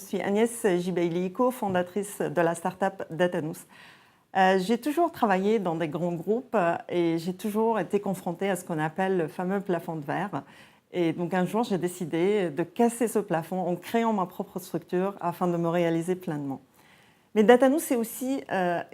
suis Agnès Gibaili, cofondatrice de la start-up Datanous. J'ai toujours travaillé dans des grands groupes et j'ai toujours été confrontée à ce qu'on appelle le fameux plafond de verre. Et donc un jour, j'ai décidé de casser ce plafond en créant ma propre structure afin de me réaliser pleinement. Mais Datanous, c'est aussi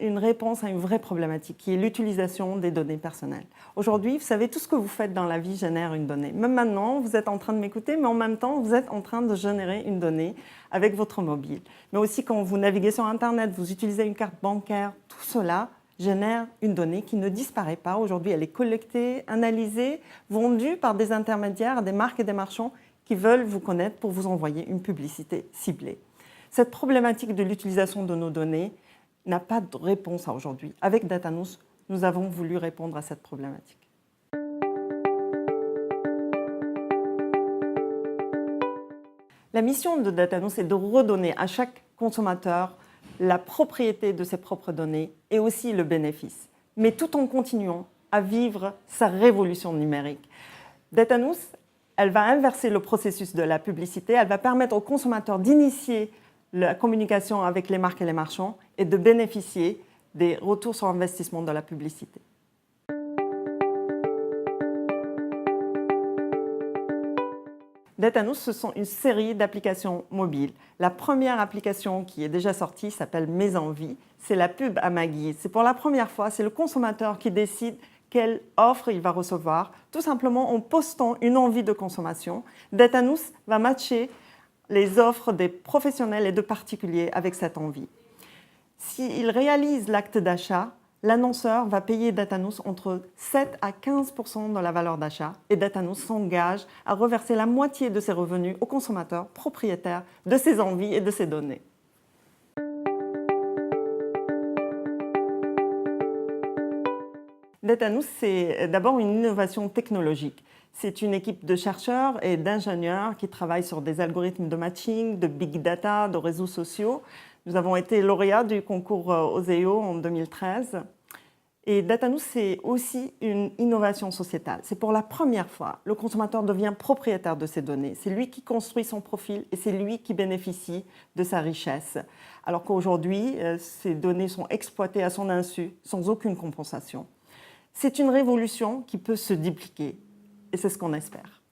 une réponse à une vraie problématique qui est l'utilisation des données personnelles. Aujourd'hui, vous savez, tout ce que vous faites dans la vie génère une donnée. Même maintenant, vous êtes en train de m'écouter, mais en même temps, vous êtes en train de générer une donnée avec votre mobile. Mais aussi, quand vous naviguez sur Internet, vous utilisez une carte bancaire, tout cela génère une donnée qui ne disparaît pas. Aujourd'hui, elle est collectée, analysée, vendue par des intermédiaires, des marques et des marchands qui veulent vous connaître pour vous envoyer une publicité ciblée. Cette problématique de l'utilisation de nos données n'a pas de réponse à aujourd'hui. Avec Datanous, nous avons voulu répondre à cette problématique. La mission de Datanous est de redonner à chaque consommateur la propriété de ses propres données et aussi le bénéfice, mais tout en continuant à vivre sa révolution numérique. Datanous, elle va inverser le processus de la publicité, elle va permettre aux consommateurs d'initier la communication avec les marques et les marchands et de bénéficier des retours sur investissement de la publicité. Datanous, ce sont une série d'applications mobiles. La première application qui est déjà sortie s'appelle Mes Envies. C'est la pub à ma guise. C'est pour la première fois, c'est le consommateur qui décide quelle offre il va recevoir, tout simplement en postant une envie de consommation. Datanous va matcher les offres des professionnels et de particuliers avec cette envie. S'il réalise l'acte d'achat, l'annonceur va payer Datanous entre 7 à 15% de la valeur d'achat et Datanous s'engage à reverser la moitié de ses revenus aux consommateurs propriétaires de ses envies et de ses données. Datanous, c'est d'abord une innovation technologique. C'est une équipe de chercheurs et d'ingénieurs qui travaillent sur des algorithmes de matching, de big data, de réseaux sociaux. Nous avons été lauréats du concours Oseo en 2013. Et Datanous, c'est aussi une innovation sociétale. C'est pour la première fois, le consommateur devient propriétaire de ses données. C'est lui qui construit son profil et c'est lui qui bénéficie de sa richesse. Alors qu'aujourd'hui, ces données sont exploitées à son insu, sans aucune compensation. C'est une révolution qui peut se dupliquer et c'est ce qu'on espère.